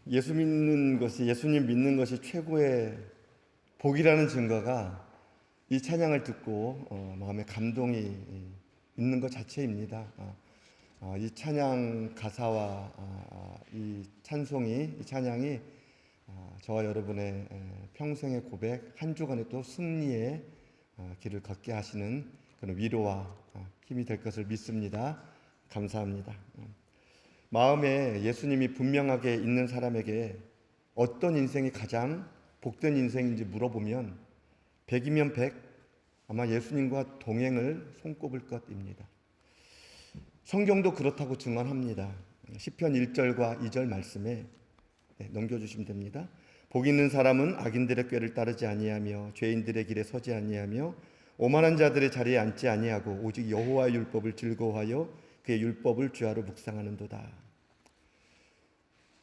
예수님 믿는 것이 최고의 복이라는 증거가 이 찬양을 듣고 마음에 감동이 있는 것 자체입니다. 이 찬양 가사와 이 찬양이 저와 여러분의 평생의 고백, 한 주간의 또 승리의 길을 걷게 하시는 그런 위로와 힘이 될 것을 믿습니다. 감사합니다. 마음에 예수님이 분명하게 있는 사람에게 어떤 인생이 가장 복된 인생인지 물어보면 100이면 100, 아마 예수님과 동행을 손꼽을 것입니다. 성경도 그렇다고 증언합니다. 시편 1절과 2절 말씀에 넘겨주시면 됩니다. 복 있는 사람은 악인들의 꾀를 따르지 아니하며 죄인들의 길에 서지 아니하며 오만한 자들의 자리에 앉지 아니하고 오직 여호와의 율법을 즐거워하여 그의 율법을 주야로 묵상하는도다.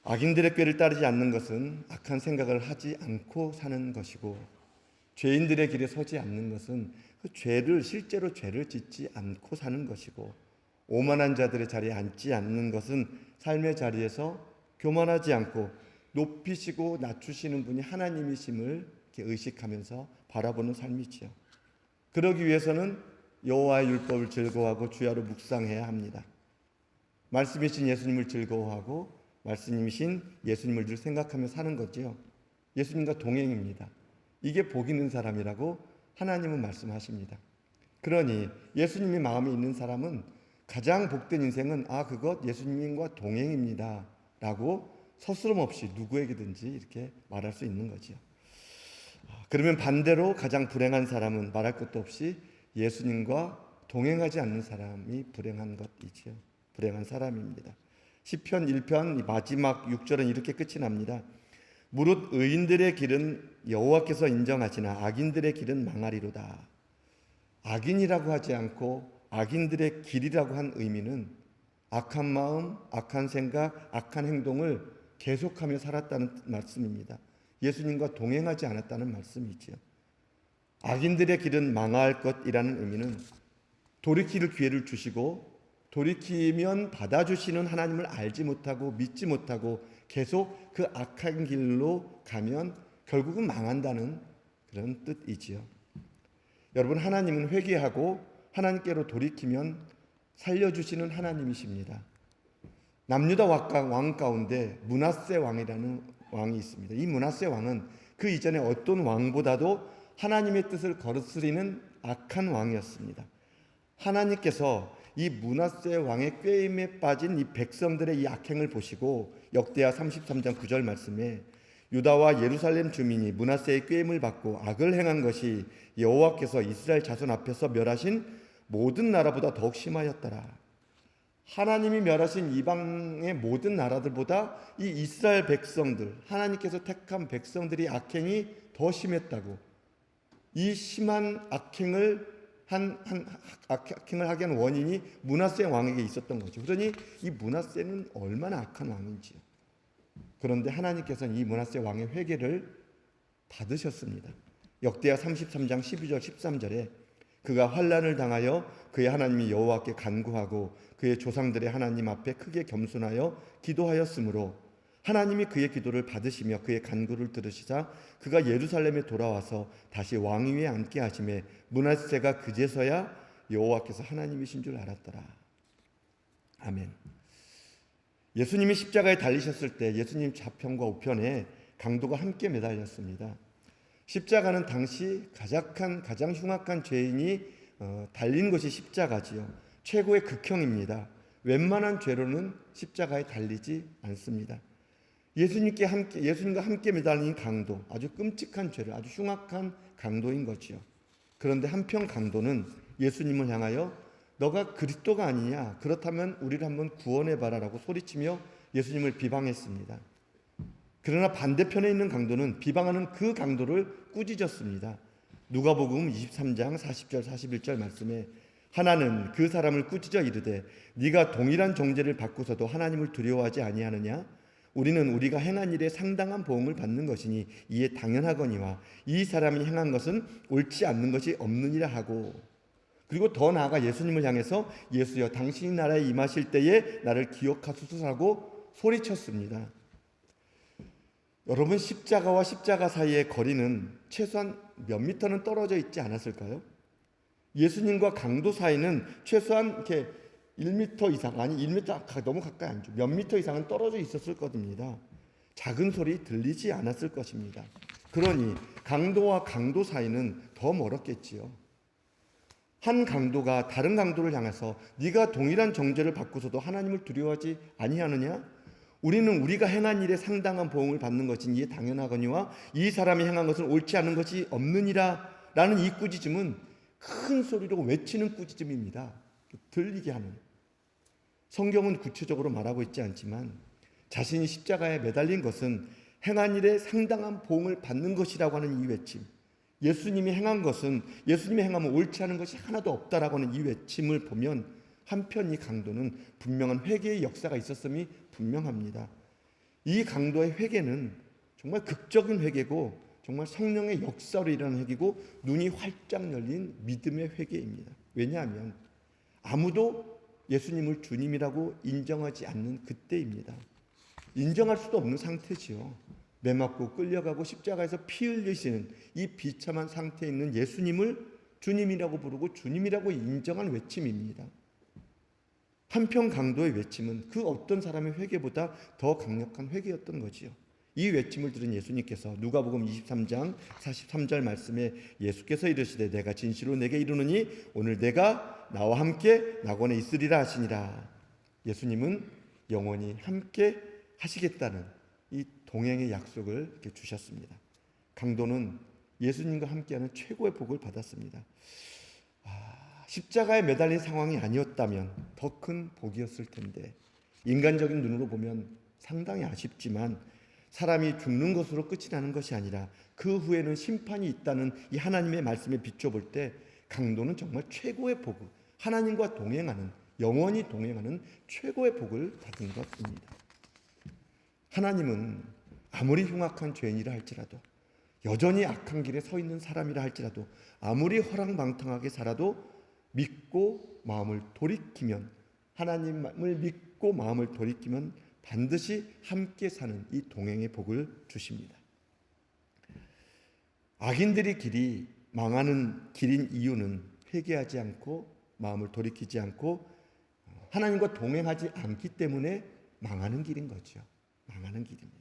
악인들의 꾀를 따르지 않는 것은 악한 생각을 하지 않고 사는 것이고, 죄인들의 길에 서지 않는 것은 실제로 죄를 짓지 않고 사는 것이고, 오만한 자들의 자리에 앉지 않는 것은 삶의 자리에서 교만하지 않고 높이시고 낮추시는 분이 하나님이심을 이렇게 의식하면서 바라보는 삶이지요. 그러기 위해서는 여호와의 율법을 즐거워하고 주야로 묵상해야 합니다. 말씀이신 예수님을 즐거워하고 말씀이신 예수님을 늘 생각하며 사는 거지요. 예수님과 동행입니다. 이게 복 있는 사람이라고 하나님은 말씀하십니다. 그러니 예수님이 마음에 있는 사람은 가장 복된 인생은 그것 예수님과 동행입니다 라고 서스럼 없이 누구에게든지 이렇게 말할 수 있는 거지요. 그러면 반대로 가장 불행한 사람은 말할 것도 없이 예수님과 동행하지 않는 사람이 불행한 것이지요. 불행한 사람입니다. 시편 1편 마지막 6절은 이렇게 끝이 납니다. 무릇 의인들의 길은 여호와께서 인정하시나 악인들의 길은 망하리로다. 악인이라고 하지 않고 악인들의 길이라고 한 의미는 악한 마음, 악한 생각, 악한 행동을 계속하며 살았다는 말씀입니다. 예수님과 동행하지 않았다는 말씀이지요. 악인들의 길은 망할 것이라는 의미는 돌이킬 기회를 주시고 돌이키면 받아주시는 하나님을 알지 못하고 믿지 못하고 계속 그 악한 길로 가면 결국은 망한다는 그런 뜻이지요. 여러분, 하나님은 회개하고 하나님께로 돌이키면 살려주시는 하나님이십니다. 남유다 왕 가운데 므낫세 왕이라는 왕이 있습니다. 이 므낫세 왕은 그 이전에 어떤 왕보다도 하나님의 뜻을 거스르는 악한 왕이었습니다. 하나님께서 이 므낫세 왕의 꾀임에 빠진 이 백성들의 이 악행을 보시고 역대하 33장 9절 말씀에 유다와 예루살렘 주민이 므낫세의 꾀임을 받고 악을 행한 것이 여호와께서 이스라엘 자손 앞에서 멸하신 모든 나라보다 더욱 심하였더라. 하나님이 멸하신 이방의 모든 나라들보다 이 이스라엘 백성들, 하나님께서 택한 백성들이 악행이 더 심했다고. 이 심한 악행을 하게 한 원인이 므낫세 왕에게 있었던 거죠. 그러니 이 므낫세는 얼마나 악한 왕인지요. 그런데 하나님께서는 이 므낫세 왕의 회개를 받으셨습니다. 역대하 33장 12절 13절에 그가 환난을 당하여 그의 하나님이 여호와께 간구하고 그의 조상들의 하나님 앞에 크게 겸손하여 기도하였으므로 하나님이 그의 기도를 받으시며 그의 간구를 들으시자 그가 예루살렘에 돌아와서 다시 왕위에 앉게 하시매 므낫세가 그제서야 여호와께서 하나님이신 줄 알았더라. 아멘. 예수님이 십자가에 달리셨을 때 예수님 좌편과 우편에 강도가 함께 매달렸습니다. 십자가는 당시 가장 흉악한 죄인이 달린 것이 십자가지요. 최고의 극형입니다. 웬만한 죄로는 십자가에 달리지 않습니다. 예수님과 함께 매달린 강도, 아주 끔찍한 죄를, 아주 흉악한 강도인 거지요. 그런데 한편 강도는 예수님을 향하여 너가 그리스도가 아니냐? 그렇다면 우리를 한번 구원해봐라라고 소리치며 예수님을 비방했습니다. 그러나 반대편에 있는 강도는 비방하는 그 강도를 꾸짖었습니다. 누가복음 23장 40절 41절 말씀에 하나는 그 사람을 꾸짖어 이르되 네가 동일한 정죄를 받고서도 하나님을 두려워하지 아니하느냐? 우리는 우리가 행한 일에 상당한 보응을 받는 것이니 이에 당연하거니와 이 사람이 행한 것은 옳지 않는 것이 없느니라 하고, 그리고 더 나아가 예수님을 향해서 예수여 당신이 나라에 임하실 때에 나를 기억하소서라고 소리쳤습니다. 여러분, 십자가와 십자가 사이의 거리는 최소한 몇 미터는 떨어져 있지 않았을까요? 예수님과 강도 사이는 최소한 이렇게 1미터 이상, 아니 1미터 너무 가까이 아니죠. 몇 미터 이상은 떨어져 있었을 겁니다. 작은 소리 들리지 않았을 것입니다. 그러니 강도와 강도 사이는 더 멀었겠지요. 한 강도가 다른 강도를 향해서 네가 동일한 정죄를 받고서도 하나님을 두려워하지 아니하느냐? 우리는 우리가 행한 일에 상당한 보응을 받는 것이 이에 당연하거니와 이 사람이 행한 것은 옳지 않은 것이 없느니라 라는 이 꾸짖음은 큰 소리로 외치는 꾸짖음입니다. 들리게 하는. 성경은 구체적으로 말하고 있지 않지만 자신이 십자가에 매달린 것은 행한 일에 상당한 보응을 받는 것이라고 하는 이 외침, 예수님이 행한 것은 예수님이 행하면 옳지 않은 것이 하나도 없다라고 하는 이 외침을 보면 한편 이 강도는 분명한 회개의 역사가 있었음이 분명합니다. 이 강도의 회개는 정말 극적인 회개고 정말 성령의 역사로 일어나는 회개고 눈이 활짝 열린 믿음의 회개입니다. 왜냐하면 아무도 예수님을 주님이라고 인정하지 않는 그때입니다. 인정할 수도 없는 상태지요. 매맞고 끌려가고 십자가에서 피 흘리시는 이 비참한 상태에 있는 예수님을 주님이라고 부르고 주님이라고 인정한 외침입니다. 한편 강도의 외침은 그 어떤 사람의 회개보다 더 강력한 회개였던 거지요. 이 외침을 들은 예수님께서 누가복음 23장 43절 말씀에 예수께서 이르시되 내가 진실로 내게 이르노니 오늘 내가 나와 함께 낙원에 있으리라 하시니라. 예수님은 영원히 함께 하시겠다는 이 동행의 약속을 이렇게 주셨습니다. 강도는 예수님과 함께하는 최고의 복을 받았습니다. 십자가에 매달린 상황이 아니었다면 더 큰 복이었을 텐데 인간적인 눈으로 보면 상당히 아쉽지만 사람이 죽는 것으로 끝이 나는 것이 아니라 그 후에는 심판이 있다는 이 하나님의 말씀에 비춰볼 때 강도는 정말 최고의 복을, 하나님과 동행하는, 영원히 동행하는 최고의 복을 받은 것입니다. 하나님은 아무리 흉악한 죄인이라 할지라도, 여전히 악한 길에 서 있는 사람이라 할지라도, 아무리 허랑방탕하게 살아도 믿고 마음을 돌이키면, 하나님을 믿고 마음을 돌이키면 반드시 함께 사는 이 동행의 복을 주십니다. 악인들의 길이 망하는 길인 이유는 회개하지 않고 마음을 돌이키지 않고 하나님과 동행하지 않기 때문에 망하는 길인 거죠. 망하는 길입니다.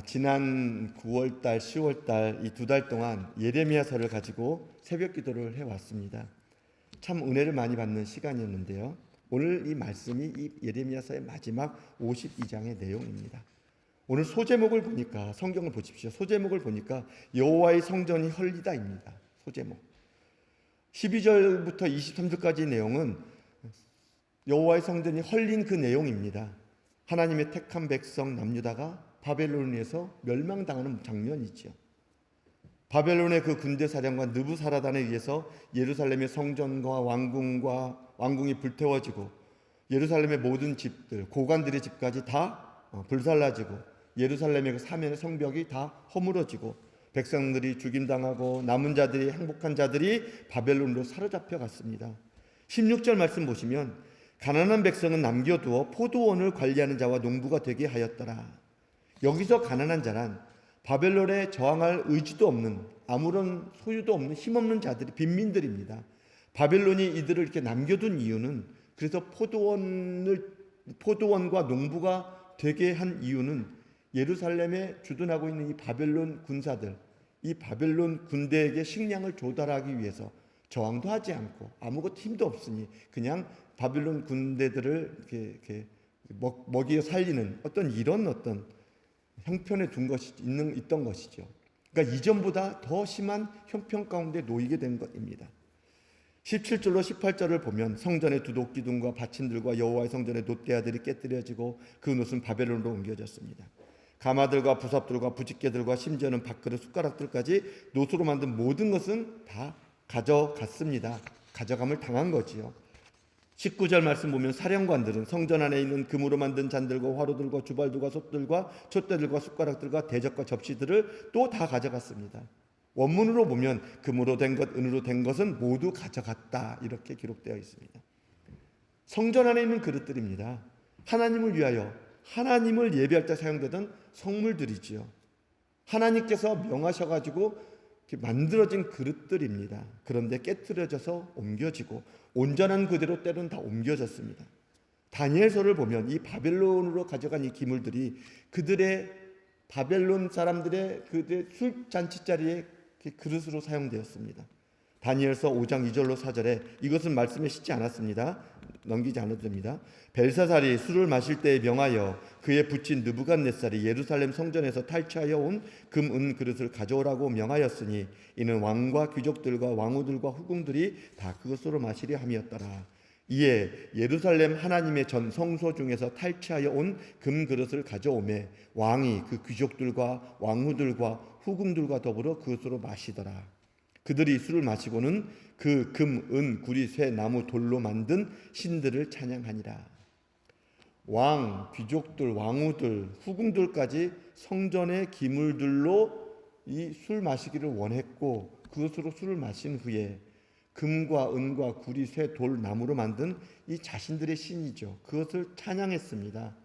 지난 9월달, 10월달 이 2달 동안 예레미야서를 가지고 새벽 기도를 해왔습니다. 참 은혜를 많이 받는 시간이었는데요. 오늘 이 말씀이 이 예레미야서의 마지막 52장의 내용입니다. 오늘 소제목을 보니까, 성경을 보십시오. 소제목을 보니까 여호와의 성전이 헐리다입니다. 소제목. 12절부터 23절까지 내용은 여호와의 성전이 헐린 그 내용입니다. 하나님의 택한 백성 남유다가 바벨론에서 멸망당하는 장면이죠. 바벨론의 그 군대 사령관 느부사라단에 의해서 예루살렘의 성전과 왕궁이 불태워지고 예루살렘의 모든 집들, 고관들의 집까지 다 불살라지고 예루살렘의 그 사면의 성벽이 다 허물어지고 백성들이 죽임당하고 남은 자들이, 행복한 자들이 바벨론으로 사로잡혀 갔습니다. 16절 말씀 보시면 가난한 백성은 남겨두어 포도원을 관리하는 자와 농부가 되게 하였더라. 여기서 가난한 자란 바벨론에 저항할 의지도 없는, 아무런 소유도 없는 힘없는 자들이, 빈민들입니다. 바벨론이 이들을 이렇게 남겨둔 이유는, 그래서 포도원과 농부가 되게 한 이유는 예루살렘에 주둔하고 있는 이 바벨론 군사들, 이 바벨론 군대에게 식량을 조달하기 위해서 저항도 하지 않고 아무것도 힘도 없으니 그냥 바벨론 군대들을 이렇게 먹여 살리는 어떤 형편에 있던 것이죠. 그러니까 이전보다 더 심한 형편 가운데 놓이게 된 것입니다. 17절로 18절을 보면 성전의 두둑 기둥과 받침들과 여호와의 성전의 놋대야들이 깨뜨려지고 그 놋은 바벨론으로 옮겨졌습니다. 가마들과 부삽들과 부집개들과 심지어는 밥그릇 숟가락들까지 놋으로 만든 모든 것은 다 가져갔습니다. 가져감을 당한 거지요. 19절 말씀 보면 사령관들은 성전 안에 있는 금으로 만든 잔들과 화로들과 주발들과 솥들과 촛대들과 숟가락들과 대접과 접시들을 또 다 가져갔습니다. 원문으로 보면 금으로 된 것, 은으로 된 것은 모두 가져갔다, 이렇게 기록되어 있습니다. 성전 안에 있는 그릇들입니다. 하나님을 위하여 하나님을 예배할 때 사용되던 성물들이지요. 하나님께서 명하셔가지고 만들어진 그릇들입니다. 그런데 깨트려져서 옮겨지고 온전한 그대로 때로는 다 옮겨졌습니다. 다니엘서를 보면 이 바벨론으로 가져간 이 기물들이 그들의 바벨론 사람들의 그들의 술잔치 자리에 그릇으로 사용되었습니다. 다니엘서 5장 2절로 4절에 이것은 말씀에 싣지 않았습니다. 넘기지 않아도 됩니다. 벨사살이 술을 마실 때에 명하여 그의 부친 느부갓네살이 예루살렘 성전에서 탈취하여 온 금, 은 그릇을 가져오라고 명하였으니 이는 왕과 귀족들과 왕후들과 후궁들이 다 그것으로 마시려 함이었더라. 이에 예루살렘 하나님의 전 성소 중에서 탈취하여 온 금 그릇을 가져오매 왕이 그 귀족들과 왕후들과 후궁들과 더불어 그것으로 마시더라. 그들이 술을 마시고는 그 금, 은, 구리, 쇠, 나무, 돌로 만든 신들을 찬양하니라. 왕, 귀족들, 왕후들, 후궁들까지 성전의 기물들로 이 술 마시기를 원했고 그것으로 술을 마신 후에 금과 은과 구리, 쇠, 돌, 나무로 만든 이 자신들의 신이죠. 그것을 찬양했습니다.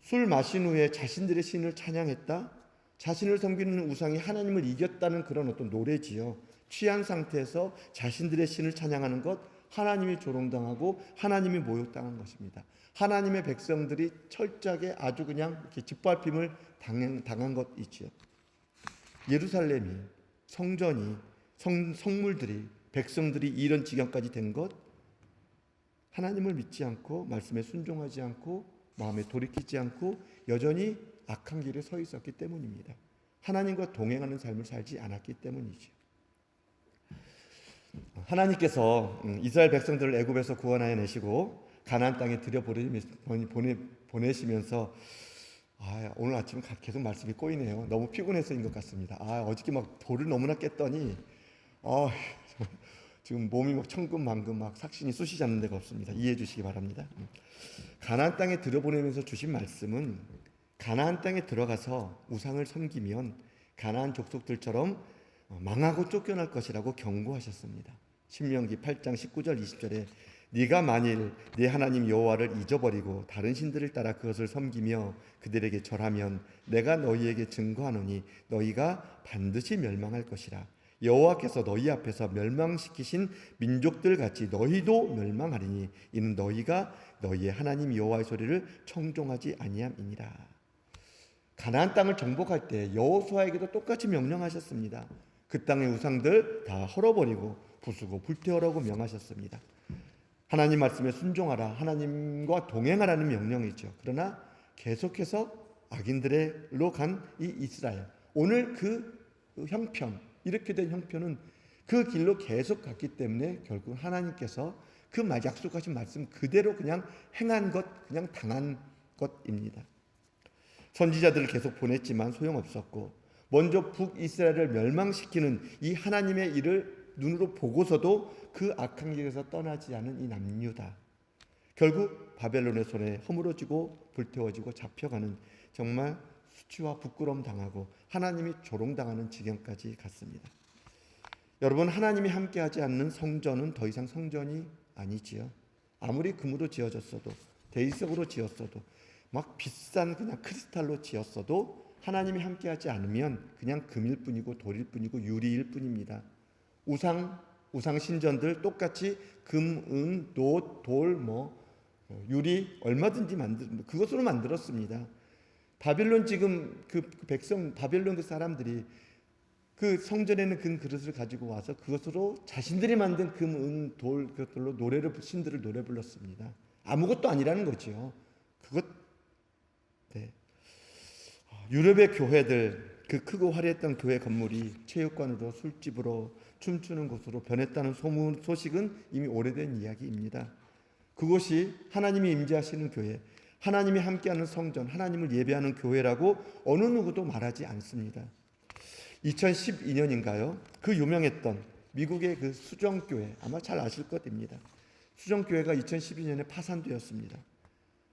술 마신 후에 자신들의 신을 찬양했다. 자신을 섬기는 우상이 하나님을 이겼다는 그런 어떤 노래지요. 취한 상태에서 자신들의 신을 찬양하는 것, 하나님이 조롱당하고 하나님이 모욕당한 것입니다. 하나님의 백성들이 철저하게 아주 그냥 이렇게 짓밟힘을 당한 것이지요. 예루살렘이, 성전이, 성물들이, 백성들이 이런 지경까지 된 것, 하나님을 믿지 않고 말씀에 순종하지 않고 마음에 돌이키지 않고 여전히 악한 길에 서 있었기 때문입니다. 하나님과 동행하는 삶을 살지 않았기 때문이죠. 하나님께서 이스라엘 백성들을 애굽에서 구원하여 내시고 가나안 땅에 보내시면서 오늘 아침 계속 말씀이 꼬이네요. 너무 피곤해서인 것 같습니다. 어저께 막 돌을 너무나 깼더니 지금 몸이 막 천근만근 막 삭신이 쑤시지 않는 데가 없습니다. 이해해 주시기 바랍니다. 가나안 땅에 들여보내면서 주신 말씀은 가나안 땅에 들어가서 우상을 섬기면 가나안 족속들처럼 망하고 쫓겨날 것이라고 경고하셨습니다. 신명기 8장 19절 20절에 네가 만일 네 하나님 여호와를 잊어버리고 다른 신들을 따라 그것을 섬기며 그들에게 절하면 내가 너희에게 증거하노니 너희가 반드시 멸망할 것이라. 여호와께서 너희 앞에서 멸망시키신 민족들 같이 너희도 멸망하리니 이는 너희가 너희의 하나님 여호와의 소리를 청종하지 아니함이니라. 가나안 땅을 정복할 때 여호수아에게도 똑같이 명령하셨습니다. 그 땅의 우상들 다 헐어버리고 부수고 불태우라고 명하셨습니다. 하나님 말씀에 순종하라, 하나님과 동행하라는 명령이죠. 그러나 계속해서 악인들로 간 이 이스라엘, 오늘 그 형편, 이렇게 된 형편은 그 길로 계속 갔기 때문에 결국 하나님께서 그 약속하신 말씀 그대로 그냥 행한 것, 그냥 당한 것입니다. 선지자들을 계속 보냈지만 소용없었고 먼저 북이스라엘을 멸망시키는 이 하나님의 일을 눈으로 보고서도 그 악한 길에서 떠나지 않은 이 남유다. 결국 바벨론의 손에 허물어지고 불태워지고 잡혀가는 정말 수치와 부끄러움 당하고 하나님이 조롱당하는 지경까지 갔습니다. 여러분, 하나님이 함께하지 않는 성전은 더 이상 성전이 아니지요. 아무리 금으로 지어졌어도 대리석으로 지었어도 막 비싼 그냥 크리스탈로 지었어도 하나님이 함께하지 않으면 그냥 금일 뿐이고 돌일 뿐이고 유리일 뿐입니다. 우상 신전들 똑같이 금, 은, 돌, 유리 얼마든지 그것으로 만들었습니다. 바빌론 지금 그 백성 바빌론 그 사람들이 그 성전에는 금 그릇을 가지고 와서 그것으로 자신들이 만든 금, 은, 돌 그것들로 신들을 노래 불렀습니다. 아무것도 아니라는 거죠. 유럽의 교회들, 그 크고 화려했던 교회 건물이 체육관으로 술집으로 춤추는 곳으로 변했다는 소식은 이미 오래된 이야기입니다. 그곳이 하나님이 임재하시는 교회, 하나님이 함께하는 성전, 하나님을 예배하는 교회라고 어느 누구도 말하지 않습니다. 2012년인가요? 그 유명했던 미국의 그 수정교회, 아마 잘 아실 것입니다. 수정교회가 2012년에 파산되었습니다.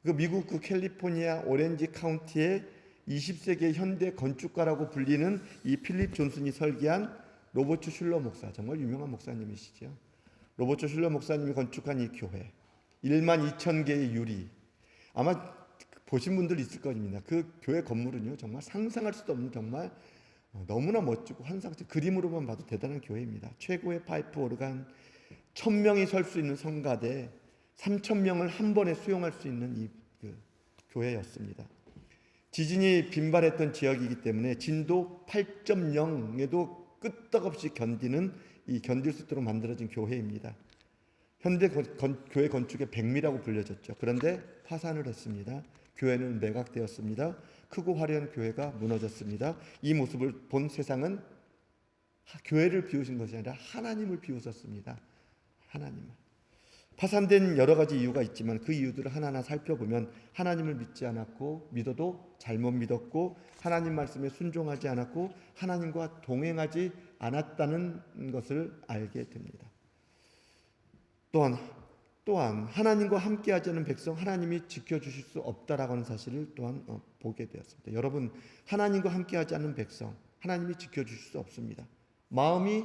그 미국 그 캘리포니아 오렌지 카운티의 20세기의 현대 건축가라고 불리는 이 필립 존슨이 설계한 로버트 슐러 목사, 정말 유명한 목사님이시죠. 로버트 슐러 목사님이 건축한 이 교회, 12,000개의 유리, 아마 보신 분들 있을 겁니다. 그 교회 건물은요 정말 상상할 수도 없는 정말 너무나 멋지고 환상적 그림으로만 봐도 대단한 교회입니다. 최고의 파이프 오르간, 1000명이 설 수 있는 성가대, 3000명을 한 번에 수용할 수 있는 그 교회였습니다. 지진이 빈발했던 지역이기 때문에 진도 8.0에도 끄떡없이 견딜 수 있도록 만들어진 교회입니다. 현대 교회 건축의 백미라고 불려졌죠. 그런데 파산을 했습니다. 교회는 매각되었습니다. 크고 화려한 교회가 무너졌습니다. 이 모습을 본 세상은 교회를 비우신 것이 아니라 하나님을 비우셨습니다. 하나님을. 파산된 여러 가지 이유가 있지만 그 이유들을 하나하나 살펴보면 하나님을 믿지 않았고, 믿어도 잘못 믿었고, 하나님 말씀에 순종하지 않았고, 하나님과 동행하지 않았다는 것을 알게 됩니다. 또한 하나님과 함께하지 않은 백성 하나님이 지켜주실 수 없다라고 하는 사실을 또한 보게 되었습니다. 여러분, 하나님과 함께하지 않는 백성 하나님이 지켜주실 수 없습니다. 마음이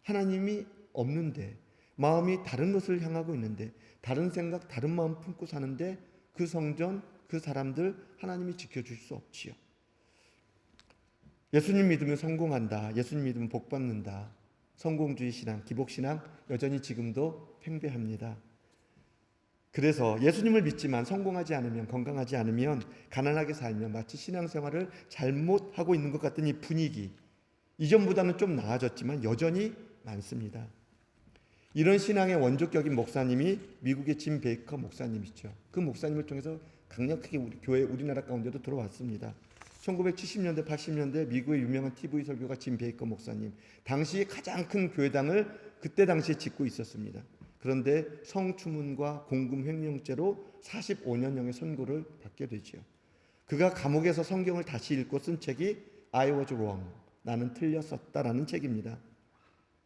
하나님이 없는데, 마음이 다른 것을 향하고 있는데, 다른 생각, 다른 마음 품고 사는데 그 성전, 그 사람들 하나님이 지켜주실 수 없지요. 예수님 믿으면 성공한다, 예수님 믿으면 복받는다, 성공주의 신앙, 기복신앙 여전히 지금도 팽배합니다. 그래서 예수님을 믿지만 성공하지 않으면, 건강하지 않으면, 가난하게 살면 마치 신앙생활을 잘못하고 있는 것 같은 이 분위기, 이전보다는 좀 나아졌지만 여전히 많습니다. 이런 신앙의 원조격인 목사님이 미국의 짐 베이커 목사님이죠. 그 목사님을 통해서 강력하게 우리나라 가운데도 들어왔습니다. 1970년대, 80년대 미국의 유명한 TV 설교가 짐 베이커 목사님, 당시 가장 큰 교회당을 그때 당시에 짓고 있었습니다. 그런데 성추문과 공금 횡령죄로 45년형의 선고를 받게 되죠. 그가 감옥에서 성경을 다시 읽고 쓴 책이 I was wrong, 나는 틀렸었다라는 책입니다.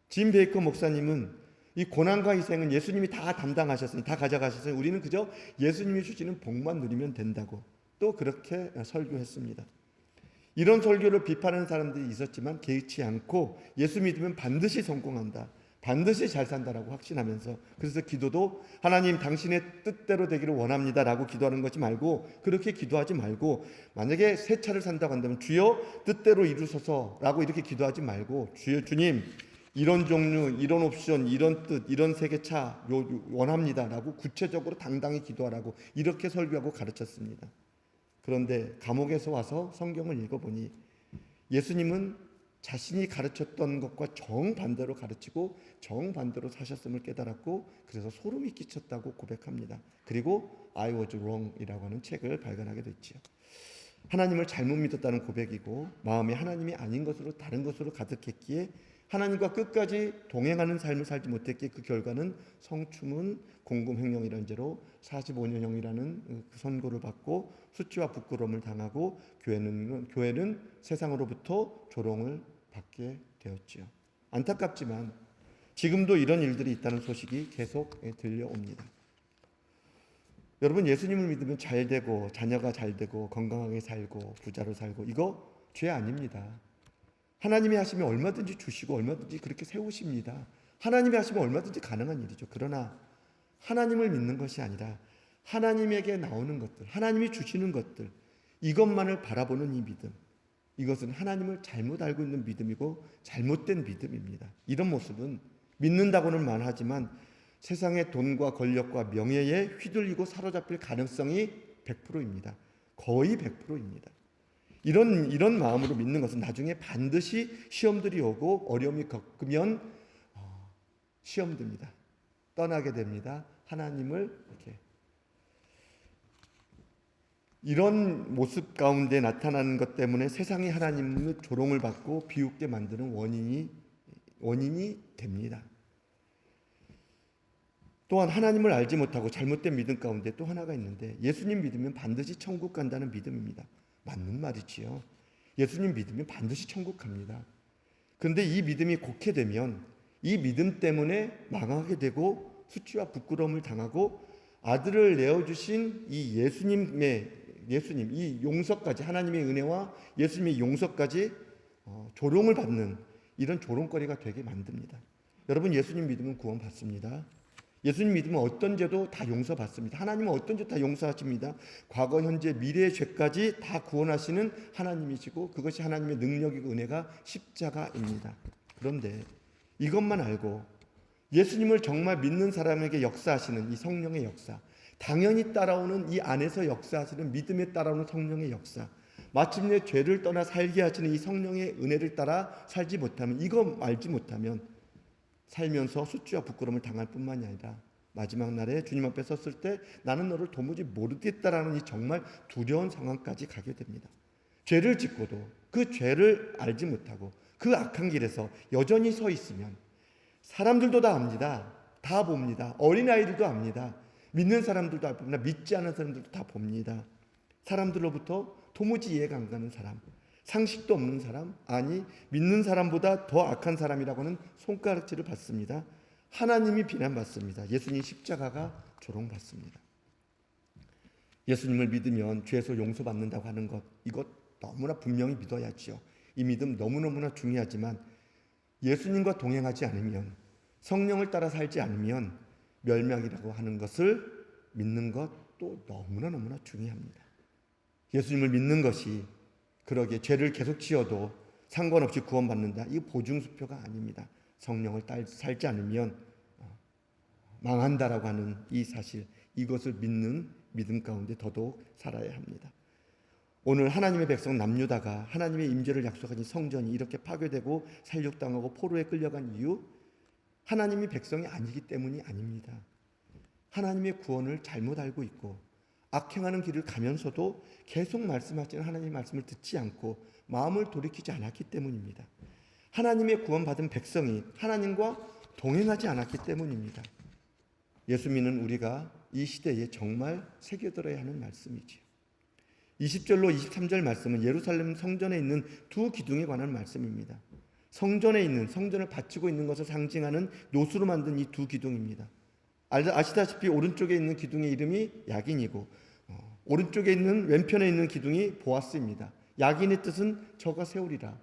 짐 베이커 목사님은 이 고난과 희생은 예수님이 다 담당하셨으니, 다 가져가셨으니 우리는 그저 예수님이 주시는 복만 누리면 된다고 또 그렇게 설교했습니다. 이런 설교를 비판하는 사람들이 있었지만 개의치 않고 예수 믿으면 반드시 성공한다, 반드시 잘 산다라고 확신하면서, 그래서 기도도 하나님 당신의 뜻대로 되기를 원합니다 라고 기도하는 것이 말고, 그렇게 기도하지 말고, 만약에 새 차를 산다고 한다면 주여 뜻대로 이루소서 라고 이렇게 기도하지 말고, 주님 이런 종류, 이런 옵션, 이런 뜻, 이런 세계차 원합니다 라고 구체적으로 당당히 기도하라고 이렇게 설교하고 가르쳤습니다. 그런데 감옥에서 와서 성경을 읽어보니 예수님은 자신이 가르쳤던 것과 정반대로 가르치고 정반대로 사셨음을 깨달았고, 그래서 소름이 끼쳤다고 고백합니다. 그리고 I was wrong 이라고 하는 책을 발간하게 됐지요. 하나님을 잘못 믿었다는 고백이고, 마음이 하나님이 아닌 것으로 다른 것으로 가득했기에 하나님과 끝까지 동행하는 삶을 살지 못했기에 그 결과는 성추문, 공금횡령이라는 죄로 45년형이라는 그 선고를 받고 수치와 부끄러움을 당하고 교회는 세상으로부터 조롱을 받게 되었지요. 안타깝지만 지금도 이런 일들이 있다는 소식이 계속 들려옵니다. 여러분, 예수님을 믿으면 잘 되고, 자녀가 잘 되고, 건강하게 살고, 부자로 살고, 이거 죄 아닙니다. 하나님이 하시면 얼마든지 주시고 얼마든지 그렇게 세우십니다. 하나님이 하시면 얼마든지 가능한 일이죠. 그러나 하나님을 믿는 것이 아니라 하나님에게 나오는 것들, 하나님이 주시는 것들, 이것만을 바라보는 이 믿음, 이것은 하나님을 잘못 알고 있는 믿음이고 잘못된 믿음입니다. 이런 모습은 믿는다고는 말하지만 세상의 돈과 권력과 명예에 휘둘리고 사로잡힐 가능성이 100%입니다. 거의 100%입니다. 이런 마음으로 믿는 것은 나중에 반드시 시험들이 오고 어려움이 겪으면 시험 듭니다. 떠나게 됩니다. 하나님을 이렇게. 이런 모습 가운데 나타나는 것 때문에 세상이 하나님을 조롱을 받고 비웃게 만드는 원인이 됩니다. 또한 하나님을 알지 못하고 잘못된 믿음 가운데 또 하나가 있는데, 예수님 믿으면 반드시 천국 간다는 믿음입니다. 맞는 말이지요. 예수님 믿으면 반드시 천국 갑니다. 그런데 이 믿음이 곡해되면 이 믿음 때문에 망하게 되고 수치와 부끄러움을 당하고 아들을 내어주신 이 예수님, 이 용서까지, 하나님의 은혜와 예수님의 용서까지 조롱을 받는 이런 조롱거리가 되게 만듭니다. 여러분, 예수님 믿으면 구원받습니다. 예수님 믿으면 어떤 죄도 다 용서받습니다. 하나님은 어떤 죄 다 용서하십니다. 과거, 현재, 미래의 죄까지 다 구원하시는 하나님이시고 그것이 하나님의 능력이고 은혜가 십자가입니다. 그런데 이것만 알고 예수님을 정말 믿는 사람에게 역사하시는 이 성령의 역사, 당연히 따라오는 이 안에서 역사하시는 믿음에 따라오는 성령의 역사, 마침내 죄를 떠나 살게 하시는 이 성령의 은혜를 따라 살지 못하면, 이거 알지 못하면 살면서 수치와 부끄러움을 당할 뿐만이 아니라 마지막 날에 주님 앞에 섰을 때 나는 너를 도무지 모르겠다라는 이 정말 두려운 상황까지 가게 됩니다. 죄를 짓고도 그 죄를 알지 못하고 그 악한 길에서 여전히 서 있으면 사람들도 다 압니다. 다 봅니다. 어린아이들도 압니다. 믿는 사람들도 다 봅니다. 믿지 않은 사람들도 다 봅니다. 사람들로부터 도무지 이해가 안 가는 사람, 상식도 없는 사람, 아니 믿는 사람보다 더 악한 사람이라고는 손가락질을 받습니다. 하나님이 비난받습니다. 예수님 십자가가 조롱받습니다. 예수님을 믿으면 죄에서 용서받는다고 하는 것, 이것 너무나 분명히 믿어야지요. 이 믿음 너무너무나 중요하지만 예수님과 동행하지 않으면, 성령을 따라 살지 않으면 멸망이라고 하는 것을 믿는 것도 너무나 중요합니다. 예수님을 믿는 것이 그러게 죄를 계속 지어도 상관없이 구원받는다, 이 보증수표가 아닙니다. 성령을 살지 않으면 망한다라고 하는 이 사실, 이것을 믿는 믿음 가운데 더더욱 살아야 합니다. 오늘 하나님의 백성 남유다가 하나님의 임재를 약속하신 성전이 이렇게 파괴되고 살육당하고 포로에 끌려간 이유, 하나님이 백성이 아니기 때문이 아닙니다. 하나님의 구원을 잘못 알고 있고 악행하는 길을 가면서도 계속 말씀하시는 하나님의 말씀을 듣지 않고 마음을 돌이키지 않았기 때문입니다. 하나님의 구원받은 백성이 하나님과 동행하지 않았기 때문입니다. 예수 믿는 우리가 이 시대에 정말 새겨들어야 하는 말씀이지요. 20절로 23절 말씀은 예루살렘 성전에 있는 두 기둥에 관한 말씀입니다. 성전에 있는, 성전을 바치고 있는 것을 상징하는 노수로 만든 이 두 기둥입니다. 아시다시피 오른쪽에 있는 기둥의 이름이 야긴이고 오른쪽에 있는 왼편에 있는 기둥이 보아스입니다. 야긴의 뜻은 저가 세우리라.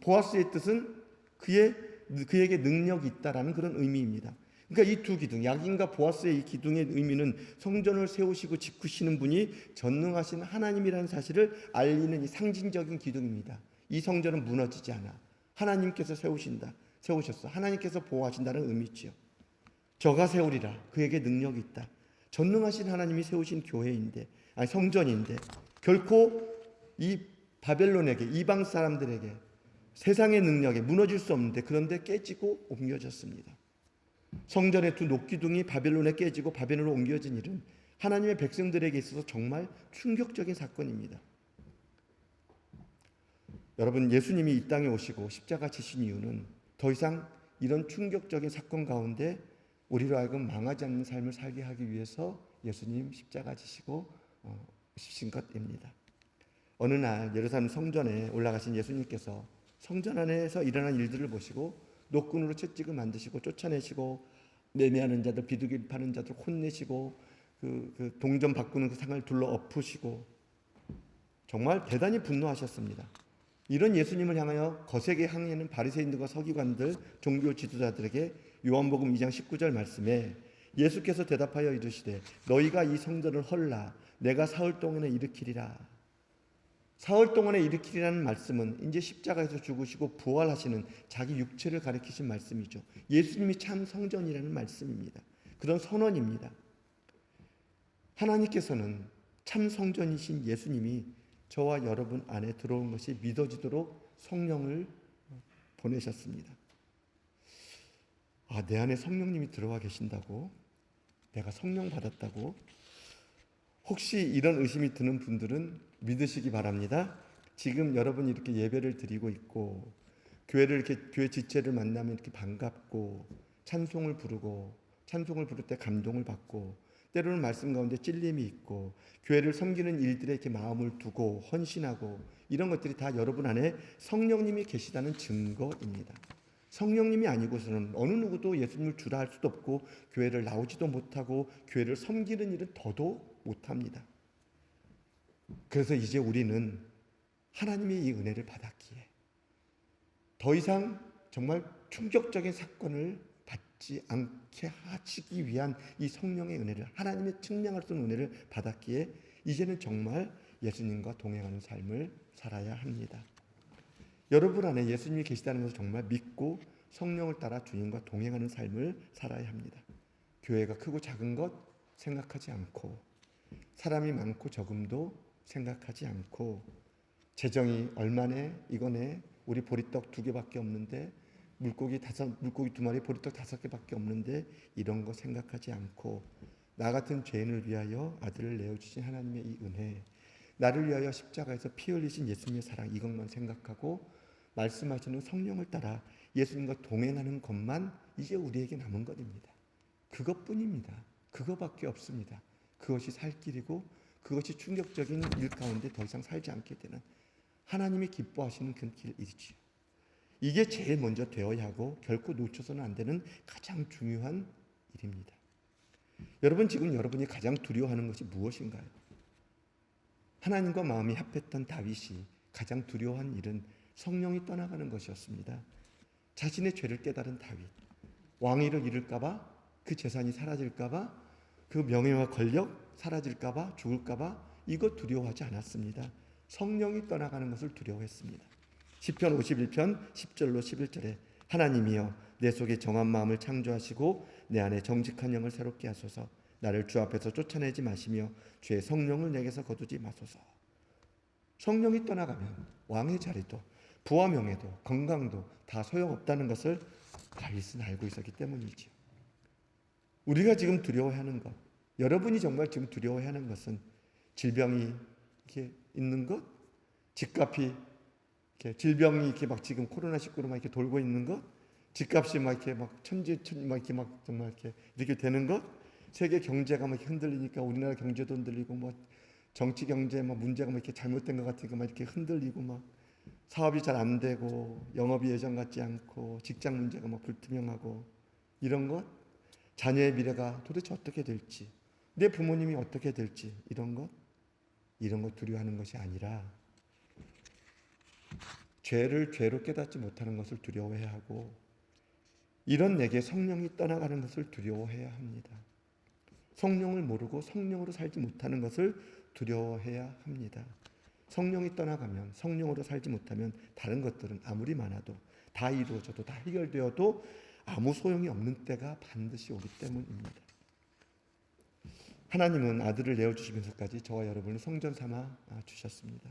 보아스의 뜻은 그에게 능력이 있다라는 그런 의미입니다. 그러니까 이 두 기둥, 야긴과 보아스의 이 기둥의 의미는 성전을 세우시고 지키시는 분이 전능하신 하나님이라는 사실을 알리는 이 상징적인 기둥입니다. 이 성전은 무너지지 않아. 하나님께서 세우셨어. 하나님께서 보호하신다는 의미지요. 저가 세우리라. 그에게 능력이 있다. 전능하신 하나님이 세우신 교회인데, 아니 성전인데 결코 이 바벨론에게, 이방 사람들에게, 세상의 능력에 무너질 수 없는데, 그런데 깨지고 옮겨졌습니다. 성전의 두 녹기둥이 바벨론에 깨지고 바벨론으로 옮겨진 일은 하나님의 백성들에게 있어서 정말 충격적인 사건입니다. 여러분, 예수님이 이 땅에 오시고 십자가 지신 이유는 더 이상 이런 충격적인 사건 가운데 우리로 하여금 망하지 않는 삶을 살게 하기 위해서 예수님 십자가 지시고 신 것입니다. 어느 날 예루살렘 성전에 올라가신 예수님께서 성전 안에서 일어난 일들을 보시고 노끈으로 채찍을 만드시고 쫓아내시고 매매하는 자들, 비둘기 파는 자들 혼내시고 그 동전 바꾸는 그 상을 둘러 엎으시고 정말 대단히 분노하셨습니다. 이런 예수님을 향하여 거세게 항의하는 바리새인들과 서기관들, 종교 지도자들에게 요한복음 2장 19절 말씀에 예수께서 대답하여 이르시되 너희가 이 성전을 헐라 내가 사흘 동안에 일으키리라. 사흘 동안에 일으키리라는 말씀은 이제 십자가에서 죽으시고 부활하시는 자기 육체를 가리키신 말씀이죠. 예수님이 참 성전이라는 말씀입니다. 그런 선언입니다. 하나님께서는 참 성전이신 예수님이 저와 여러분 안에 들어온 것이 믿어지도록 성령을 보내셨습니다. 아, 내 안에 성령님이 들어와 계신다고? 내가 성령 받았다고? 혹시 이런 의심이 드는 분들은 믿으시기 바랍니다. 지금 여러분이 이렇게 예배를 드리고 있고 교회 지체를 만나면 이렇게 반갑고 찬송을 부를 때 감동을 받고 때로는 말씀 가운데 찔림이 있고 교회를 섬기는 일들에 이렇게 마음을 두고 헌신하고 이런 것들이 다 여러분 안에 성령님이 계시다는 증거입니다. 성령님이 아니고서는 어느 누구도 예수님을 주라 할 수도 없고 교회를 나오지도 못하고 교회를 섬기는 일은 더더욱 못합니다. 그래서 이제 우리는 하나님의 이 은혜를 받았기에 더 이상 정말 충격적인 사건을 받지 않게 하시기 위한 이 성령의 은혜를, 하나님의 측량할 수 있는 은혜를 받았기에 이제는 정말 예수님과 동행하는 삶을 살아야 합니다. 여러분 안에 예수님이 계시다는 것을 정말 믿고 성령을 따라 주님과 동행하는 삶을 살아야 합니다. 교회가 크고 작은 것 생각하지 않고, 사람이 많고 적음도 생각하지 않고, 재정이 얼마네, 이거네, 우리 보리떡 2개밖에 없는데, 물고기 2마리, 보리떡 5개밖에 없는데, 이런 거 생각하지 않고, 나 같은 죄인을 위하여 아들을 내어주신 하나님의 이 은혜, 나를 위하여 십자가에서 피 흘리신 예수님의 사랑, 이것만 생각하고 말씀하시는 성령을 따라 예수님과 동행하는 것만 이제 우리에게 남은 것입니다. 그것뿐입니다. 그거밖에 없습니다. 그것이 살 길이고, 그것이 충격적인 일 가운데 더 이상 살지 않게 되는, 하나님이 기뻐하시는 그 길이지요. 이게 제일 먼저 되어야 하고 결코 놓쳐서는 안 되는 가장 중요한 일입니다. 여러분, 지금 여러분이 가장 두려워하는 것이 무엇인가요? 하나님과 마음이 합했던 다윗이 가장 두려워한 일은 성령이 떠나가는 것이었습니다. 자신의 죄를 깨달은 다윗, 왕위를 잃을까봐, 그 재산이 사라질까봐, 그 명예와 권력 사라질까봐, 죽을까봐 이거 두려워하지 않았습니다. 성령이 떠나가는 것을 두려워했습니다. 시편 51편 10절로 11절에 하나님이여 내 속에 정한 마음을 창조하시고 내 안에 정직한 영을 새롭게 하소서. 나를 주 앞에서 쫓아내지 마시며 주의 성령을 내게서 거두지 마소서. 성령이 떠나가면 왕의 자리도, 부와 명예도, 건강도 다 소용없다는 것을 다윗은 알고 있었기 때문이지요. 우리가 지금 두려워하는 것, 여러분이 정말 지금 두려워하는 것은 질병이 이렇게 있는 것, 집값이 이렇게, 질병이 이렇게 막 지금 코로나19로 막 이렇게 돌고 있는 것, 집값이 막 이렇게 막 막 이렇게 막 정말 이렇게 되는 것, 세계 경제가 막 이렇게 흔들리니까 우리나라 경제도 흔들리고, 뭐 정치 경제 막 문제가 막 이렇게 잘못된 것 같으니까 막 이렇게 흔들리고, 막 사업이 잘 안 되고, 영업이 예전 같지 않고, 직장 문제가 막 불투명하고, 이런 것, 자녀의 미래가 도대체 어떻게 될지, 내 부모님이 어떻게 될지, 이런 것 두려워하는 것이 아니라 죄를 죄로 깨닫지 못하는 것을 두려워해야 하고, 이런 내게 성령이 떠나가는 것을 두려워해야 합니다. 성령을 모르고 성령으로 살지 못하는 것을 두려워해야 합니다. 성령이 떠나가면, 성령으로 살지 못하면 다른 것들은 아무리 많아도, 다 이루어져도, 다 해결되어도 아무 소용이 없는 때가 반드시 오기 때문입니다. 하나님은 아들을 내어주시면서까지 저와 여러분을 성전 삼아 주셨습니다.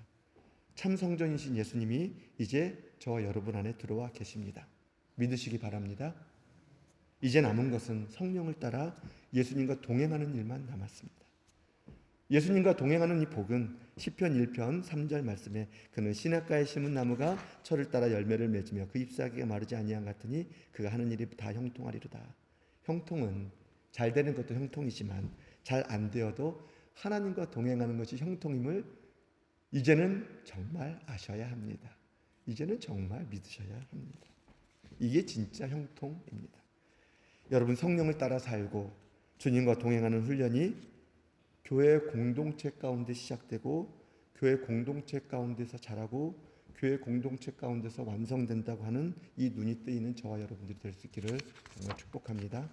참 성전이신 예수님이 이제 저와 여러분 안에 들어와 계십니다. 믿으시기 바랍니다. 이제 남은 것은 성령을 따라 예수님과 동행하는 일만 남았습니다. 예수님과 동행하는 이 복은 시편 1편 3절 말씀에 그는 시냇가에 심은 나무가 철을 따라 열매를 맺으며 그 잎사귀가 마르지 아니한 같으니 그가 하는 일이 다 형통하리로다. 형통은 잘 되는 것도 형통이지만 잘 안 되어도 하나님과 동행하는 것이 형통임을 이제는 정말 아셔야 합니다. 이제는 정말 믿으셔야 합니다. 이게 진짜 형통입니다. 여러분, 성령을 따라 살고 주님과 동행하는 훈련이 교회 공동체 가운데 시작되고, 교회 공동체 가운데서 자라고, 교회 공동체 가운데서 완성된다고 하는 이 눈이 뜨이는 저와 여러분들이 될 수 있기를 정말 축복합니다.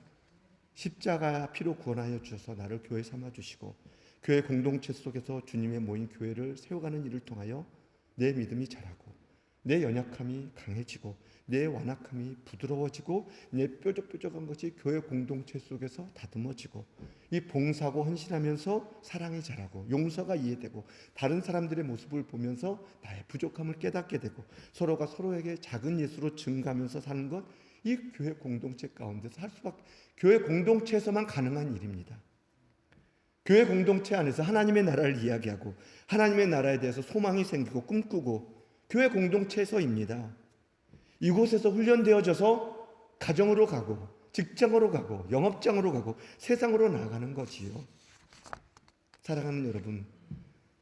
십자가 피로 구원하여 주셔서 나를 교회 삼아 주시고, 교회 공동체 속에서 주님의 모인 교회를 세워가는 일을 통하여 내 믿음이 자라고, 내 연약함이 강해지고, 내 완악함이 부드러워지고, 내 뾰족뾰족한 것이 교회 공동체 속에서 다듬어지고, 이 봉사하고 헌신하면서 사랑이 자라고, 용서가 이해되고, 다른 사람들의 모습을 보면서 나의 부족함을 깨닫게 되고, 서로가 서로에게 작은 예수로 증가하면서 사는 것, 이 교회 공동체 가운데서 할 수밖에, 교회 공동체에서만 가능한 일입니다. 교회 공동체 안에서 하나님의 나라를 이야기하고, 하나님의 나라에 대해서 소망이 생기고 꿈꾸고, 교회 공동체에서입니다. 이곳에서 훈련되어져서 가정으로 가고, 직장으로 가고, 영업장으로 가고, 세상으로 나아가는 거지요. 사랑하는 여러분,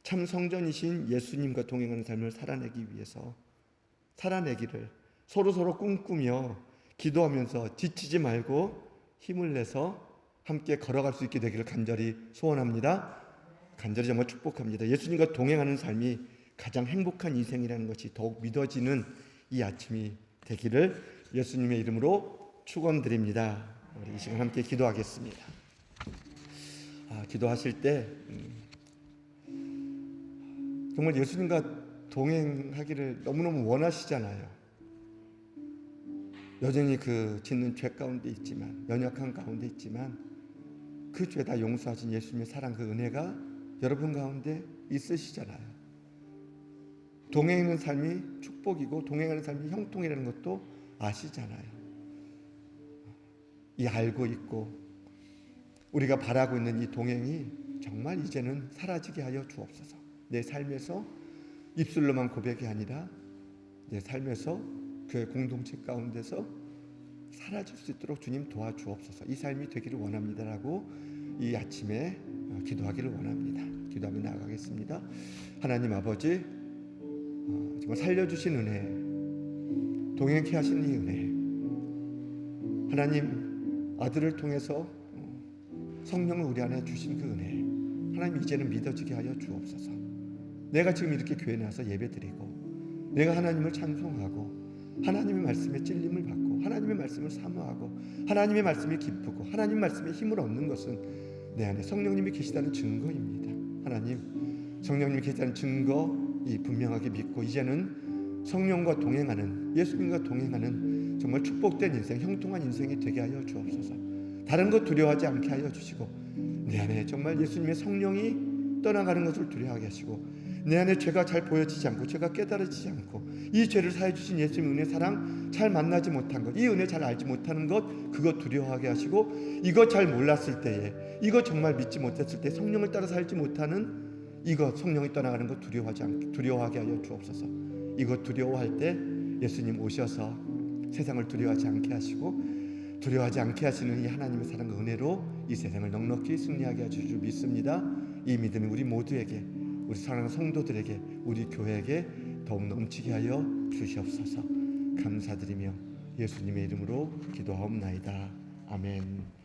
참 성전이신 예수님과 동행하는 삶을 살아내기 위해서, 살아내기를 서로 꿈꾸며 기도하면서 지치지 말고 힘을 내서 함께 걸어갈 수 있게 되기를 간절히 소원합니다. 간절히 정말 축복합니다. 예수님과 동행하는 삶이 가장 행복한 인생이라는 것이 더욱 믿어지는 이 아침이 되기를 예수님의 이름으로 축원드립니다. 우리 이 시간 함께 기도하겠습니다. 기도하실 때 정말 예수님과 동행하기를 너무너무 원하시잖아요. 여전히 그 짓는 죄 가운데 있지만, 연약한 가운데 있지만 그 죄 다 용서하신 예수님의 사랑, 그 은혜가 여러분 가운데 있으시잖아요. 동행하는 삶이 축복이고 동행하는 삶이 형통이라는 것도 아시잖아요. 이 알고 있고 우리가 바라고 있는 이 동행이 정말 이제는 사라지게 하여 주옵소서. 내 삶에서 입술로만 고백이 아니라 내 삶에서 교회 공동체 가운데서 사라질 수 있도록 주님 도와주옵소서. 이 삶이 되기를 원합니다라고 이 아침에 기도하기를 원합니다. 기도하며 나아가겠습니다. 하나님 아버지, 정말 살려주신 은혜, 동행케 하신 이 은혜, 하나님 아들을 통해서 성령을 우리 안에 주신 그 은혜, 하나님 이제는 믿어지게 하여 주옵소서. 내가 지금 이렇게 교회에 나와서 예배드리고 내가 하나님을 찬송하고 하나님의 말씀에 찔림을 받고 하나님의 말씀을 사모하고 하나님의 말씀이 기쁘고 하나님의 말씀에 힘을 얻는 것은 내 안에 성령님이 계시다는 증거입니다. 하나님, 성령님이 계시다는 증거 이 분명하게 믿고 이제는 성령과 동행하는, 예수님과 동행하는 정말 축복된 인생, 형통한 인생이 되게 하여 주옵소서. 다른 것 두려워하지 않게 하여 주시고 내 안에 정말 예수님의 성령이 떠나가는 것을 두려워하게 하시고 내 안에 죄가 잘 보여지지 않고 죄가 깨달아지지 않고 이 죄를 사해 주신 예수님 은혜 사랑 잘 만나지 못한 것, 이 은혜 잘 알지 못하는 것, 그것 두려워하게 하시고 이것 잘 몰랐을 때에, 이것 정말 믿지 못했을 때 성령을 따라 살지 못하는 이것, 성령이 떠나가는 것 두려워하게 하여 주옵소서. 이것 두려워할 때 예수님 오셔서 세상을 두려워하지 않게 하시고 두려워하지 않게 하시는 이 하나님의 사랑과 은혜로 이 세상을 넉넉히 승리하게 하실 줄 믿습니다. 이 믿음이 우리 모두에게, 우리 사랑하는 성도들에게, 우리 교회에게 더욱 넘치게 하여 주시옵소서. 감사드리며 예수님의 이름으로 기도하옵나이다. 아멘.